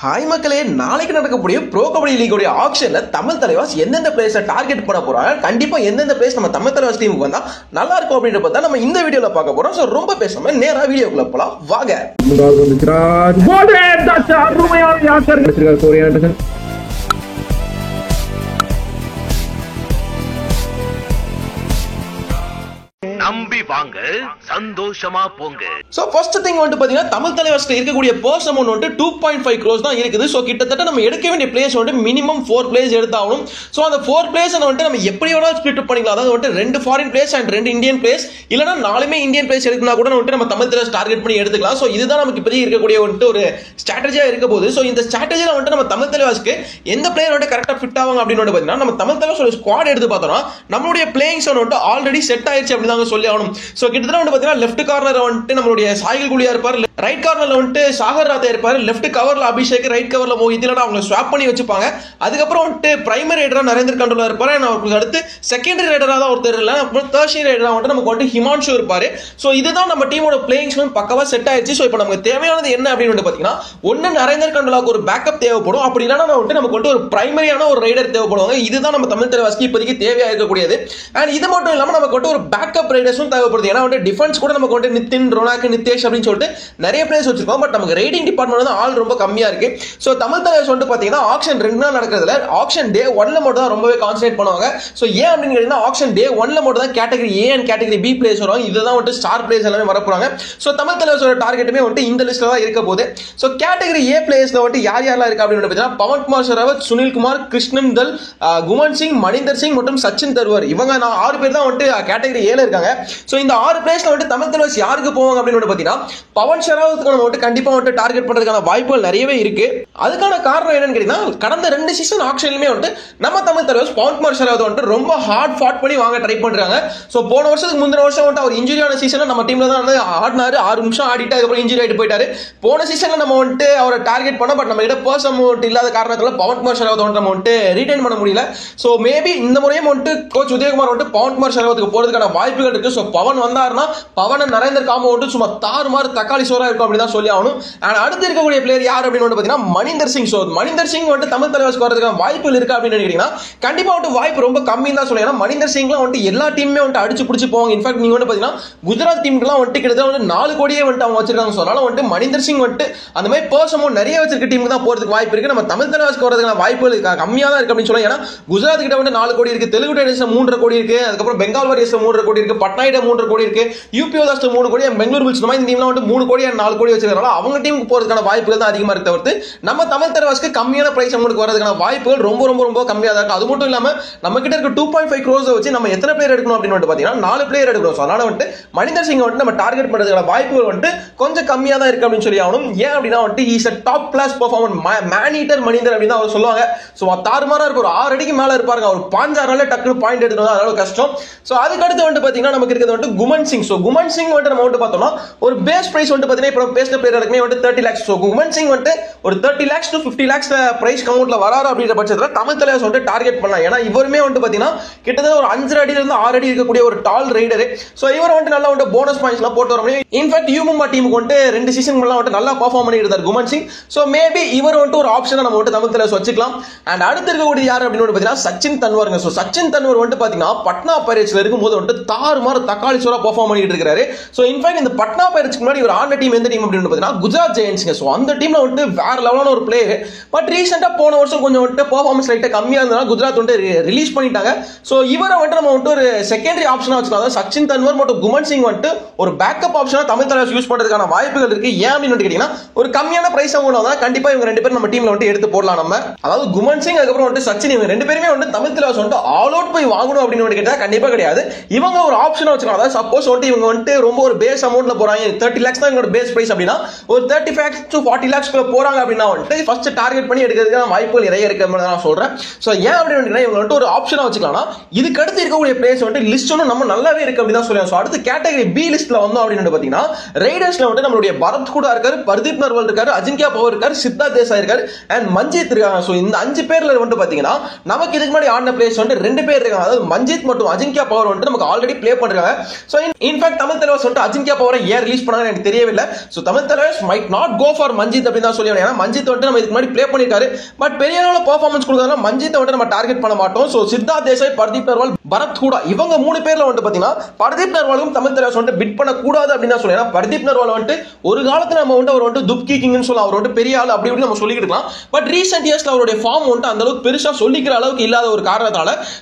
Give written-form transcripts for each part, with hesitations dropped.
Hi மக்களே, நாளைக்கு நடக்கக்கூடிய ப்ரோ கபடி லீகோட ஆக்ஷன்ல தமிழ் தலைவாஸ் எந்தெந்த பிளேயர்ஸை டார்கெட் பண்ண போறாங்க, கண்டிப்பா எந்தெந்த பிளேயர்ஸ் நம்ம தமிழ் தலைவாஸ் டீமுக்கு வந்தா நல்லா இருக்கும் அப்படின்ற பார்த்தா நம்ம இந்த வீடியோல பார்க்க போறோம். சோ ரொம்ப பேசாம நேரா வீடியோக்குள்ள போலாம் வாங்க. நம்பி வாங்க, சந்தோஷமா போங்க. சோ ஃபர்ஸ்ட் திங் வந்து பாத்தீங்கன்னா தமிழ் தலைவாஸ்ல இருக்கக்கூடிய பர்ஸ் அமௌண்ட் வந்து 2.5 crores தான் இருக்குது. சோ கிட்டத்தட்ட நம்ம எடுக்க வேண்டிய பிளேயர்ஸ் வந்து மினிமம் 4 பிளேயர்ஸ் எடுத்தாகணும். சோ அந்த 4 பிளேயர்ஸ் வந்து நம்ம எப்படி வேணாலும் ஸ்பிளிட் பண்ணிக்கலாம். அதாவது வந்து 2 foreign players and 2 Indian players, இல்லனா 4 இந்தியன் பிளேயர்ஸ் எடுக்கனா கூட நம்ம தமிழ் தலைவாஸ் டார்கெட் பண்ணி எடுத்துக்கலாம். சோ இதுதான் நமக்கு இப்போதைக்கு இருக்கக்கூடிய வந்து ஒரு ஸ்ட்ராட்டஜியா இருக்க போகுது. சோ இந்த ஸ்ட்ராட்டஜில வந்து நம்ம தமிழ் தலைவாஸ்க்கு எந்த பிளேயர் வந்து கரெக்டா ஃபிட் ஆவாங்க அப்படின்னு வந்து பாத்தீங்கன்னா, நம்ம தமிழ் தலைவாஸ் ஒரு ஸ்குவாட் எடுத்து பார்த்தோம்னா நம்மளுடைய பிளேயிங் ஸ்டைல் வந்து ஆல்ரெடி செட் ஆயிருச்சு அப்படின்னு சொல்லி ஆகணும். சோ கிட்டத்தட்ட வந்து பாத்தீங்கன்னா லெஃப்ட் கார்னர் வந்து நம்மளுடைய சாகில் குலியா இருப்பார், ரைட் கார்னர்ல வந்து சாகர் ராத்தா இருப்பாரு, லெஃப்ட் கவர்ல அபிஷேக், ரைட் கவர்ல மோஹித், இல்லனா அவங்க ஸ்வாப் பண்ணி வச்சுப்பாங்க. அதுக்கப்புறம் வந்து பிரைமரி ரைடரா நரேந்திர கண்டோலா இருப்பாரு, அவருக்கு அடுத்து செகண்டரி ரைடரா தான் ஒருத்தர் இல்ல, அப்புறம் டெர்ஷரி ரைடரா வந்து நமக்கு வந்து ஹிமான்ஷு இருப்பாரு. சோ இதுதான் நம்ம டீமோட பிளேயிங் ஸ்டைல் பக்கவா செட் ஆயிருச்சு. சோ இப்போ நமக்கு தேவையானது என்ன அப்படின்னு வந்து பாத்தீங்கன்னா, ஒன்னு நரேந்திர கண்டோலாக்கு ஒரு பேக்கப் தேவைப்படும், அப்படி இல்லனா நமக்கு வந்து ஒரு பிரைமரியான ஒரு ரைடர் தேவைப்படுவாங்க. இதுதான் நம்ம தமிழ் தலைவாஸ்க்கு இப்போதைக்கு தேவையா இருக்கக்கூடியது. அண்ட் இது மட்டும் இல்லாம நமக்கு வந்து ஒரு பேக்கப் ரைடர்ஸும் தேவைப்படுது. ஏன்னா வந்து டிஃபென்ஸ் கூட நமக்கு வந்து நிதின், ரொனாக், நிதேஷ் அப்படின்னு சொல்லிட்டு நிறைய பிளேயர்ஸ் வச்சிருக்கோம். பட் நமக்கு ரைடிங் டிபார்ட்மெண்ட் வந்து ஆள் ரொம்ப கம்மியா இருக்கு. சோ தமிழ் தலைவாஸ் வந்து பாத்தீங்கன்னா ஆக்ஷன் 2 நாள் நடக்கிறதுல ஆக்ஷன் டே 1ல மட்டும் தான் ரொம்பவே கான்சென்ட்ரேட் பண்ணுவாங்க. சோ ஏன் அப்படின்னு கேட்டீங்கன்னா, ஆக்ஷன் டே 1ல மட்டும் தான் category A and category B players வருவாங்க. இதுதான் வந்து ஸ்டார் பிளேயர்ஸ் எல்லாமே வர போறாங்க. சோ தமிழ் தலைவாஸோட டார்கெட்டுமே வந்து இந்த லிஸ்ட்ல தான் இருக்க போகுது. சோ கேட்டகரி ஏ பிளேயர்ஸ்ல வந்து யார் யாரெல்லாம் இருக்கு அப்படின்னு பாத்தீங்கன்னா, பவன் குமார் ஷராவத், சுனில் குமார், கிருஷ்ணன் தல், குமன் சிங், மணிந்தர் சிங் மற்றும் சச்சின் தர்வர், இவங்க 6 பேர் தான் வந்து கேட்டகரி ஏல இருக்காங்க. சோ இந்த 6 பிளேயர்ஸ்ல வந்து தமிழ் தலைவாஸ் யாருக்கு போவாங்க அப்படின்னு பாத்தீங்கன்னா, பவன் ஷராவத்துக்கு நம்ம வந்து கண்டிப்பா வந்து டார்கெட் பண்றதுக்கான வாய்ப்புகள் நிறையவே இருக்கு. அதுக்கான காரணம் என்னன்னு கேட்டீங்கன்னா, கடந்த 2 சீசன் ஆக்ஷன்லயுமே வந்து நம்ம தமிழ் தலைவாஸ் பவன் குமார் ஷராவத் வந்து ரொம்ப ஹார்ட் ஃபாட் பண்ணி வாங்க ட்ரை பண்றாங்க. சோ போன வருஷத்துக்கு முந்தின வருஷம் வந்து அவர் இன்ஜுரியான சீசன்ல நம்ம டீம்ல தான் வந்து ஆடினாரு. 6 நிமிஷம் ஆடிட்டு அதுக்கப்புறம் இன்ஜுரி ஆயிட்டு போயிட்டாரு. போன சீசன்ல நம்ம வந்து அவரை டார்கெட் பண்ண, பட் நம்ம கிட்ட பர்ஸ் அமௌண்ட் இல்லாத காரணத்தால பவன் குமார் ஷராவத் வந்து நம்ம வந்து ரீடைன் பண்ண முடியல. சோ மேபி இந்த முறையும் வந்து கோச் உதயகுமார் வந்து பவன் குமார் ஷராவத்துக்கு போறதுக்கான வாய்ப்புகள் இருக்கு. சோ பவன் வந்தாருன்னா பவன் நரேந்திர காம்போ வந்து சும்மா தாறுமாறு தக்காளி சோறா இருக்கும் அப்படின்னு தான் சொல்லி ஆகணும். அண்ட் அடுத்து இருக்கக்கூடிய பிளேயர் யார் அப்படின்னு வந்து பாத்தீங்கன்னா மணிந்தர் சிங். சோ மணிந்தர் சிங் வந்து தமிழ் தலைவாஸ்க்கு வரதுக்கான வாய்ப்புகள் இருக்கு அப்படின்னு நினைக்கிறீங்கன்னா, கண்டிப்பா வந்து வாய்ப்பு ரொம்ப கம்மி தான் சொல்லி. ஏன்னா மணிந்தர் சிங்லாம் வந்து எல்லா டீமுமே வந்து அடிச்சு பிடிச்சு போவாங்க. இன்ஃபேக்ட் நீங்க வந்து பாத்தீங்கன்னா குஜராத் டீமுக்குலாம் வந்து கிட்டத்தட்ட வந்து 4 கோடியே வந்து அவங்க வச்சிருக்காங்க. ஸோ அதனால வந்து மணிந்தர் சிங் வந்து அந்த மாதிரி பர்ஸ் அமௌண்ட் நிறைய வச்சிருக்க டீமுக்கு தான் போறதுக்கு வாய்ப்பு இருக்கு. நம்ம தமிழ் தலைவாஸ்க்கு வரதுக்கான வாய்ப்புகள் கம்மியா தான் இருக்கு அப்படின்னு சொல்லலாம். ஏன்னா குஜராத் கிட்ட வந்து 4 கோடி இருக்கு, தெலுங்கு டைட்டன்ஸ்ல 3.5 கோடி இருக்கு, அதுக்கப்புறம் பெங்கால் வாரியர்ஸ்ல 3.5 கோடி இருக்கு, பட்னாயிட 3.5 கோடி இருக்கு, யூபி ஓதாஸ்ல 3 கோடி, பெங்களூர் புல்ஸ் இந்த டீம்லாம் வந்து 3 கோடி 4 கோடி வச்சிருக்காங்க. அவங்க டீமுக்கு போறதுக்கான வாய்ப்புகள் தான் அதிகமா இருக்கு. தவிர்த்து நம்ம தமிழ் தலைவாஸ்க்கு கம்மியான பிரைஸ் அமௌண்ட் வரதுக்கான வாய்ப்புகள் ரொம்ப ரொம்ப ரொம்ப கம்மியா தான் இருக்கு. அது மட்டும் இல்லாம நம்ம கிட்ட இருக்க 2.5 crores வச்சு நம்ம எத்தனை பிளேயர் எடுக்கணும் அப்படின்னு வந்து பாத்தீங்கன்னா 4 பிளேயர் எடுக்கணும். அதனால வந்து மணிந்தர் சிங் வந்து நம்ம டார்கெட் பண்றதுக்கான வாய்ப்புகள் வந்து கொஞ்சம் கம்மியா தான் இருக்கு அப்படின்னு சொல்லி ஆகணும். ஏன் அப்படின்னா வந்து is a top class performance man eater Maninder அப்படின்னு அவர் சொல்லுவாங்க. சோ தாறுமாறா இருக்கு, ஒரு 6 அடிக்கு மேல இருப்பாருங்க. அவர் 5-6 டக்குனு பாயிண்ட் எடுத்து அதனால கஷ்டம். சோ அதுக்கு அடுத்து வந்து பாத்தீங்கன்னா நமக்கு இருக்கிறது வந்து குமன் சிங். சோ குமன் சிங் வந்து நம்ம வந்து பார்த்தோம்னா ஒரு பேஸ் பிரைஸ் வந்து பாத்தீங்கன்னா இப்போ பேஸ்ட் பிளேயர் இருக்குமே வந்து 30 lakhs. சோ குமன் சிங் வந்து ஒரு 30 lakhs to 50 lakhs பிரைஸ் கவுண்ட்ல வராரு அப்படின்ற பட்சத்துல தமிழ் தலைவாஸ் வந்து டார்கெட் பண்ணலாம். ஏன்னா இவருமே வந்து பாத்தீங்கன்னா கிட்டத்தட்ட ஒரு 5 அடியில இருந்து 6 அடி இருக்கக்கூடிய ஒரு டால் ரைடர். சோ இவர் வந்து நல்லா வந்து போனஸ் பாயிண்ட்ஸ் எல்லாம் போட்டு வர முடியும். இன்ஃபேக்ட் யூமுமா டீமுக்கு வந்து 2 சீசன் வந்து நல்லா பெர்ஃபார்ம் பண்ணிட்டு இருந்தார் குமன் சிங். சோ மேபி இவர் வந்து ஒரு ஆப்ஷனா நம்ம வந்து தமிழ் தலைவாஸ் வச்சுக்கலாம். அண்ட் அடுத்து இருக்கக்கூடிய யார் அப்படின்னு பாத்தீங்கன்னா சச்சின் தன்வர்ங்க. சோ சச்சின் தன்வர் வந்து பாத்தீங்கன்னா பட்னா பைரேட்ஸ்ல இருக்கும்போது வந்து தாறுமாறு தக்காளி சோறா பெர்ஃபார்ம் பண்ணிட்டு இருக்காரு. சோ இன்ஃபேக்ட் இந்த பட்னா பைரேட்ஸ்க்கு முன்னாடி ஒரு ஆண்ட டீம் எந்த டீம் அப்படின்னு பாத்தீங்கன்னா குஜராத் ஜெயண்ட்ஸ்ங்க. சோ அந்த டீம்ல வந்து வேற லெவலான ஒரு பிளேயர். பட் ரீசெண்டா போன வருஷம் கொஞ்சம் வந்து பெர்ஃபார்மன்ஸ் லைட்டா கம்மியா இருந்தனால குஜராத் வந்து ரிலீஸ் பண்ணிட்டாங்க. சோ இவரை வந்து நம்ம வந்து ஒரு செகண்டரி ஆப்ஷனா வச்சுக்கலாம். சச்சின் தன்வர் மற்றும் குமன் சிங் வந்து ஒரு பேக்கப் ஆப்ஷனா தமிழ் தலைவாஸ் யூஸ் பண்றதுக்கான வாய்ப்புகள் இருக்கு. ஏன் அப்படின்னு கேட்டீங்கன்னா, ஒரு கம்மியான பிரைஸ் அமௌண்ட் வந்தா கண்டிப்பா இவங்க 2 பேரும் நம்ம டீம்ல வந்து எடுத்து போடலாம். நம்ம அதாவது குமன் சிங் அதுக்கப்புறம் வந்து சச்சின், இவங்க 2 பேருமே வந்து தமிழ் தலைவாஸ் வந்து ஆல் அவுட் போய் வாங்கணும் அப்படின்னு கேட்டா கண்டிப்பா கிடையாது. இவங்க ஒரு ஆப்ஷனா வச்சுக்கலாம். அதாவது சப்போஸ் வந்து இவங்க வந்து ரொம்ப ஒரு பேஸ் அமௌண்ட்ல போறாங்க, 30 lakhs தான் இவங்களோட பேஸ் பிரைஸ் அப்படின்னா ஒரு 35 to 40 lakhs போறாங்க அப்படின்னா வந்து ஃபர்ஸ்ட் டார்கெட் பண்ணி எடுக்கிறதுக்கான வாய்ப்புகள் நிறைய இருக்கு அப்படின்னு நான் சொல்றேன். சோ ஏன் அப்படின்னு இவங்க வந்து ஒரு ஆப்ஷனா வச்சுக்கலாம். இதுக்கு அடுத்து இருக்கக்கூடிய பிளேயர்ஸ் வந்து லிஸ்ட் வந்து நம்ம நல்லாவே இருக்கு அப்படின்னு தான் சொல்லுவேன். சோ அடுத்து கேட்டகரி பி லிஸ்ட்ல வந்தோம் அப்படின்னு பாத்தீங்கன்னா ரைடர்ஸ்ல வந்து நம்மளுடைய பரத் கூட இருக்காரு, பர்தீப் நர்வால் இருக்காரு, அஜிங்கியா பவர் இருக்காரு, சித்தார்த் தேசாய் இருக்காரு அண்ட் மஞ்சித் இருக்காங்க. சோ இந்த 5 பேர்ல வந்து பாத்தீங்கன்னா நமக்கு இதுக்கு முன்னாடி ஆடின பிளேயர்ஸ் வந்து 2 பேர் இருக்காங்க. அதாவது மஞ்சித் மற்றும் அஜிங்கியா பவர் வந்து நமக்கு ஆல்ரெடி பிளே பண்றாங்க. சோ இன்ஃபேக்ட் தமிழ் தலைவாஸ் வந்து அஜின்கியா பவரை ஏன் ரிலீஸ் பண்ணாங்க எனக்கு தெரியவில்லை. So Tamil Thalaivas might not go for Manjeet அப்படின்னு தான் சொல்லி, ஏன்னா மஞ்சித் வந்து நம்ம இதுக்கு முன்னாடி ப்ளே பண்ணிருக்காரு. பட் பெரிய அளவுல பெர்ஃபார்மன்ஸ் கொடுத்தா மஞ்சித் வந்து நம்ம டார்கெட் பண்ண மாட்டோம். சோ சித்தார்த் தேசாய், பர்தீப் நர்வால், பரத் ஹூடா இவங்க 3 பேர்ல வந்து பாத்தீங்கன்னா பர்தீப் நர்வாலுக்கும் தமிழ் தலைவாஸ் வந்து பிட் பண்ண கூடாது அப்படின்னு தான் சொல்லி, ஏன்னா பர்தீப் நர்வால் வந்து ஒரு காலத்துல நம்ம வந்து அவர் வந்து துப்கி கிங்னு சொல்லலாம், அவர் வந்து பெரிய ஆள் அப்படி இப்படி நம்ம சொல்லிட்டு இருக்கலாம். பட் ரீசென்ட் இயர்ஸ்ல அவருடைய ஃபார்ம் வந்து அந்த அளவுக்கு பெருசா சொல்லிக்கிற அளவுக்கு இல்லாத ஒரு காரணத்தால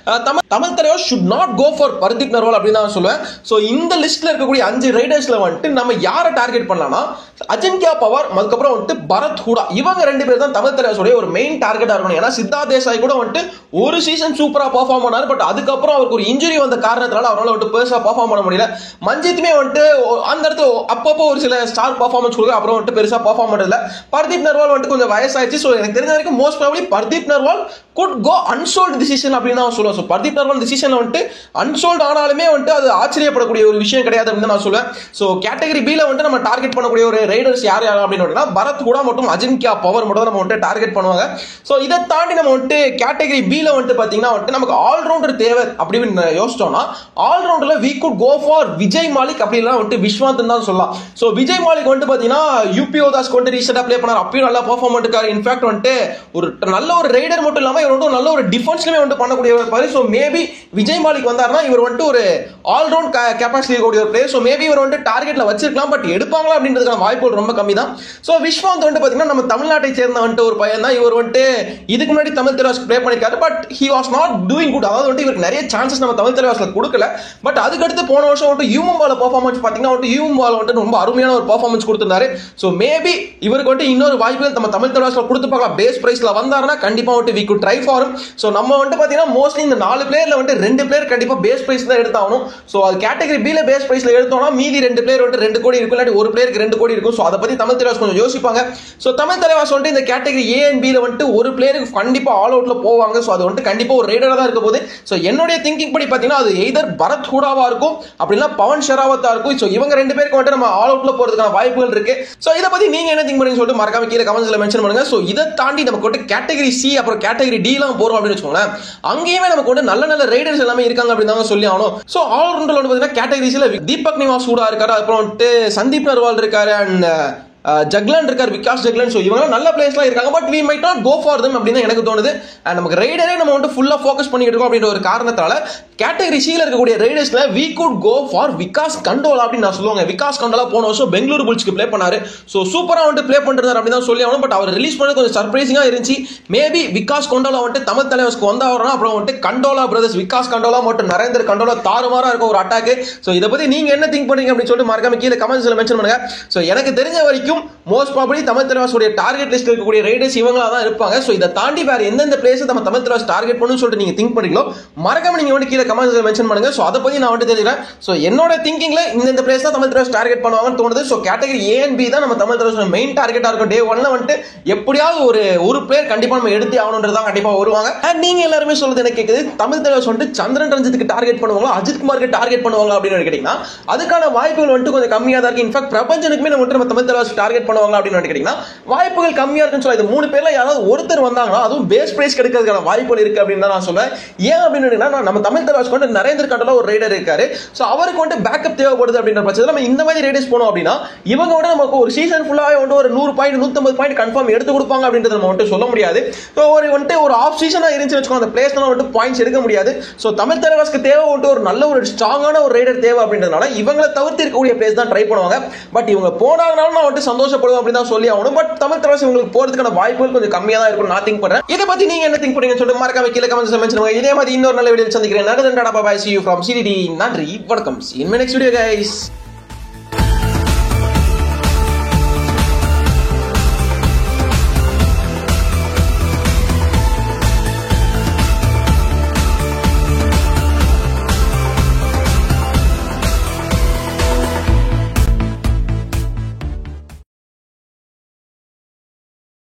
Tamil Thalaivas should not go for Pardeep Narwal அப்படின்னு தான் சொல்லுவேன். சோ இந்த லிஸ்ட்ல இருக்கக்கூடிய 5 ரைடர்ஸ்ல வந்து நம்ம யாரை டார்கெட் பண்ணலாம்னா அஜின்கியா பவர், அதுக்கப்புறம் வந்து பரத் ஹூடா இவங்க 2 பேர் தான் தமிழ் தலைவாஸோட ஒரு மெயின் டார்கெட்டா இருக்கணும். ஏன்னா சித்தார்த் தேசாய் கூட வந்து ஒரு சீசன் சூப்பரா பெர்ஃபார்ம் பண்ணாரு. பட் அதுக்கப்புறம் அவருக்கு ஒரு இன்ஜுரி வந்த காரணத்தால அவரால் வந்து பெருசா பெர்ஃபார்ம் பண்ண முடியல. மஞ்சித்துமே வந்து அந்த இடத்துல அப்பப்போ ஒரு சில ஸ்டார் பெர்ஃபார்மன்ஸ் கொடுக்க, அப்புறம் வந்து பெருசா பெர்ஃபார்ம் பண்ணல. பர்தீப் நர்வால் வந்து கொஞ்சம் வயசாயிடுச்சு. சோ எனக்கு தெரிஞ்ச வரைக்கும் most probably Pardeep Narwal could go unsold decision அப்படின்னு தான் சொல்லுவேன். சோ பர்தீப் நர்வால் டிசிஷன்ல வந்து அன்சோல்ட் ஆனாலுமே வந்து அது ஆச்சரியப்படக்கூடிய ஒரு விஷயம் கிடையாது அப்படின்னு நான் சொல்லுவேன். சோ கேட்டகரி B ல வந்து நம்ம டார்கெட் பண்ணக்கூடிய ஒரு ரைடர்ஸ் யார் அப்படின்னு பரத் ஹூடா மற்றும் அஜின்கியா பவர் மட்டும் நம்ம வந்து டார்கெட் பண்ணுவாங்க. சோ இதை தாண்டி நம்ம வந்து கேட்டகரி B ல வந்து பாத்தீங்கன்னா வந்து நமக்கு ஆல்ரவுண்டர் தேவை அப்படின்னு யோசிச்சோம்னா ஆல்ரவுண்டர்ல we could go for Vijay Malik அப்படிலாம் வந்து விஸ்வாந்த் தான் சொல்லலாம். சோ விஜய் மாலிக் வந்து பாத்தீங்கன்னா யூபி ஓதாஸ் வந்து ரீசெண்டா ப்ளே பண்ணார், அப்பயும் நல்லா பெர்ஃபார்ம் பண்ணிருக்காரு. இன்ஃபேக்ட் வந்து ஒரு நல்ல ஒரு ரைடர் மட்டும் இல்லாம இவர் வந்து நல்ல ஒரு டிஃபென்ஸ்லயே வந்து பண்ணக்கூடிய ஒரு player. So maybe Vijay Malik வந்தாருன்னா இவர் வந்து ஒரு ஆல்ரவுண்ட் கேப்பாசிட்டி கூடிய ஒரு பிளேயர். சோ மேபி இவர் வந்து டார்கெட்ல வச்சிருக்கலாம். பட் எடுப்பாங்களா அப்படின்றதுக்கான வாய்ப்புகள் ரொம்ப கம்மி தான். சோ விஸ்வாந்த் வந்து பாத்தீங்கன்னா நம்ம தமிழ்நாட்டை சேர்ந்த வந்து ஒரு பையன் தான். இவர் வந்து இதுக்கு முன்னாடி தமிழ் தலைவாஸ் ப்ளே பண்ணிருக்காரு. But he was not doing good. அதாவது வந்து இவருக்கு நிறைய சான்சஸ் நம்ம தமிழ் தலைவாஸ்ல கொடுக்கல. பட் அதுக்கடுத்து போன வருஷம் வந்து யூஎம்பால பெர்ஃபார்மன்ஸ் பாத்தீங்கன்னா வந்து யூஎம்பால வந்து ரொம்ப அருமையான ஒரு பெர்ஃபார்மன்ஸ் கொடுத்திருந்தாரு. சோ மேபி இவருக்கு வந்து இன்னொரு வாய்ப்புகள் நம்ம தமிழ் தலைவாஸ்ல கொடுத்து பார்க்கலாம். பேஸ் பிரைஸ்ல வந்தாருன்னா கண்டிப்பா வந்து we could try for him. So நம்ம வந்து பாத்தீங்கன்னா மோஸ்ட்லி இந்த 4 பிளேயர்ல வந்து 2 பிளேயர் கண்டிப்பா பேஸ் பிரைஸ் தான் எடுத்தாகணும். சோ அது கேட்டகரி B ல பேஸ் பிரைஸ்ல எடுத்தோம்னா மீதி 2 பிளேயர் வந்து 2 கோடி இருக்கும், இல்லாட்டி ஒரு பிளேயருக்கு 2 கோடி இருக்கும். சோ அதை பத்தி தமிழ் தலைவாஸ் கொஞ்சம் யோசிப்பாங்க. சோ தமிழ் தலைவாஸ் வந்து இந்த கேட்டகரி A and B ல வந்து ஒரு பிளேயருக்கு கண்டிப்பா ஆல் அவுட்ல போவாங்க. சோ அது வந்து கண்டிப்பா ஒரு ரைடரா தான் இருக்க போகுது. சோ என்னுடைய திங்கிங் படி பாத்தீங்கன்னா அது எய்தர் பரத் ஹூடாவா இருக்கும் அப்படின்னா பவன் ஷெராவத்தா இருக்கும். சோ இவங்க 2 பேருக்கு வந்து நம்ம ஆல் அவுட்ல போறதுக்கான வாய்ப்புகள் இருக்கு. சோ இத பத்தி நீங்க என்ன திங்க் பண்ணீங்கன்னு சொல்லிட்டு மறக்காம கீழ கமெண்ட்ஸ்ல மென்ஷன் பண்ணுங்க. சோ இதை தாண்டி நமக்கு வந்து கேட்டகரி C அப்புறம் கேட்டகரி D லாம் போறோம் அப்படின்னு வச்சுக்கோங்களேன், அங்கேயுமே நமக்கு வந்து நல்ல நல்ல ரைடர்ஸ் எல்லாமே இருக்காங்க அப்படின்னு தான் சொல்லி ஆகணும். சோ ஆல்ரவுண்டர்ல வந்து பாத்தீங்கன்னா கேட்டகரிஸ்ல தீபக் நிவாஸ் ஹூடா இருக்காரு, அப்புறம் வந்து சந்தீப் நர்வால் இருக்காரு, அண்ட் ஜக்லன் இருக்கார், விகாஸ் ஜக்லன். சோ இவங்க நல்ல பிளேயர்ஸ்லாம் இருக்காங்க. But we might not go for them அப்படின்னு எனக்கு தோணுது. அண்ட் நமக்கு ரைடரே நம்ம வந்து ஃபுல்லா ஃபோக்கஸ் பண்ணிட்டு இருக்கோம் அப்படின்ற ஒரு காரணத்தால கேட்டகரி C ல இருக்கக்கூடிய ரைடர்ஸ்ல we could go for Vikas gondola அப்படின்னு நான் சொல்லுவாங்க. விகாஸ் கண்டோலா போன வருஷம் பெங்களூரு புல்ஸ்க்கு ப்ளே பண்ணாரு. சோ சூப்பரா வந்து ப்ளே பண்றாரு அப்படின்னு தான் சொல்லி ஆகணும். பட் அவர் ரிலீஸ் பண்ணது கொஞ்சம் சர்ப்ரைசிங்கா இருந்துச்சு. மேபி விகாஸ் கண்டோலா வந்து தமிழ் தலைவாஸ்க்கு வந்தாருன்னா அப்புறம் வந்து கண்டோலா பிரதர்ஸ் விகாஸ் கண்டோலா மற்றும் நரேந்தர் கண்டோலா தாறுமாறா இருக்க ஒரு அட்டாக். சோ இதை பத்தி நீங்க என்ன திங்க் பண்றீங்க அப்படின்னு சொல்லிட்டு மறக்காம கீழே கமெண்ட்ஸ்ல மென்ஷன் பண்ணுங்க. சோ எனக்கு தெரிஞ்ச வரைக்கும் மோஸ்ட் ப்ராபபிலி தமிழ் தலைவாஸோட டார்கெட் லிஸ்ட்ல இருக்கக்கூடிய ரைடர்ஸ் இவங்களா தான் இருப்பாங்க. சோ இதை தாண்டி வேற எந்தெந்த பிளேஸ் நம்ம தமிழ் தலைவாஸ் டார்கெட் பண்ணணும்னு சொல்லிட்டு நீங்க திங்க் பண்ணீங்களோ மறக்காம நீங்க வந்து கீழே கமெண்ட்ஸ்ல மென்ஷன் பண்ணுங்க. சோ அதை பத்தி நான் வந்து தெரிஞ்சுக்கிறேன். சோ என்னோட திங்கிங்ல இந்த பிளேஸ் தான் தமிழ் தலைவாஸ் டார்கெட் பண்ணுவாங்கன்னு தோணுது. So category A and B தான் நம்ம தமிழ் தலைவாஸோட மெயின் டார்கெட்டா இருக்கும். டே 1ல வந்து எப்படியாவது ஒரு பிளேயர் கண்டிப்பா நம்ம எடுத்து ஆகணும்ன்றது தான் கண்டிப்பா வருவாங்க. அண்ட் நீங்க எல்லாருமே சொல்றது எனக்கு கேக்குது, தமிழ் தலைவாஸ் வந்து சந்திரன் ரஞ்சித்துக்கு டார்கெட் பண்ணுவாங்களா, அஜித் குமாருக்கு டார்கெட் பண்ணுவாங்க அப்படின்னு கேட்டீங்கன்னா அதுக்கான வாய்ப்புகள் வந்து கொஞ்சம் கம்மியா தான் இருக்கு. இன்ஃபேக்ட் பிரபஞ்சனுக்குமே நம்ம தமிழ் தலைவாஸ் டார்கெட் பண்ணுவாங்க அப்படின்னு கேட்டீங்கன்னா வாய்ப்புகள் கம்மியா இருக்குன்னு சொல்ல. இது 3 பேர்ல யாராவது ஒருத்தர் வந்தாங்கன்னா அதுவும் பேஸ் பிரைஸ் கிடைக்கிறதுக்கான வாய்ப்புகள் இருக்கு அப்படின்னு நான் சொல்லுவேன். ஏன் அப்படின்னு நம்ம தமிழ் தலைவாஸ்க்கு வந்து நரேந்தர் கண்டோலா ஒரு ரைடர் இருக்காரு. சோ அவருக்கு வந்து பேக்கப் தேவைப்படுது அப்படின்ற பட்சத்தில் நம்ம இந்த மாதிரி ரைடர்ஸ் போனோம் அப்படின்னா இவங்க வந்து நமக்கு ஒரு சீசன் ஃபுல்லாவே வந்து ஒரு 100 பாயிண்ட் 150 பாயிண்ட் கன்ஃபார்ம் எடுத்து கொடுப்பாங்க அப்படின்றது நம்ம வந்து சொல்ல முடியாது. ஸோ ஒரு ஆஃப் சீசனா இருந்துச்சு வச்சுக்கோங்க, அந்த பிளேஸ்லாம் வந்து பாயிண்ட்ஸ் எடுக்க முடியாது. ஸோ தமிழ் தலைவாஸ்க்கு தேவை வந்து ஒரு நல்ல ஒரு ஸ்ட்ராங்கான ஒரு ரைடர் தேவை அப்படின்றதுனால இவங்களை தவிர்த்து இருக்கக்கூடிய பிளேஸ் தான் ட்ரை பண்ணுவாங்க. பட் இவங்க போனாங்கனாலும் நான் வந்து சந்தோஷப்படுவோம் அப்படின்னு தான் சொல்லி ஆகணும். பட் தமிழ் தலைவாஸ் இவங்களுக்கு போறதுக்கான வாய்ப்புகள் கொஞ்சம் கம்மியா தான் இருக்கும் நான் திங்க் பண்றேன். இதை பத்தி நீங்க என்ன திங்க் பண்ணீங்கன்னு சொல்லிட்டு மறக்காம கீழே கமெண்ட்ஸ்ல மென்ஷன் பண்ணுங்க. இதே மாதிரி இன்னொரு நல்ல வீடியோ சந்திக்கிறேன். நன்றி, see you from CDD. நன்றி, வணக்கம். See you in my next video guys.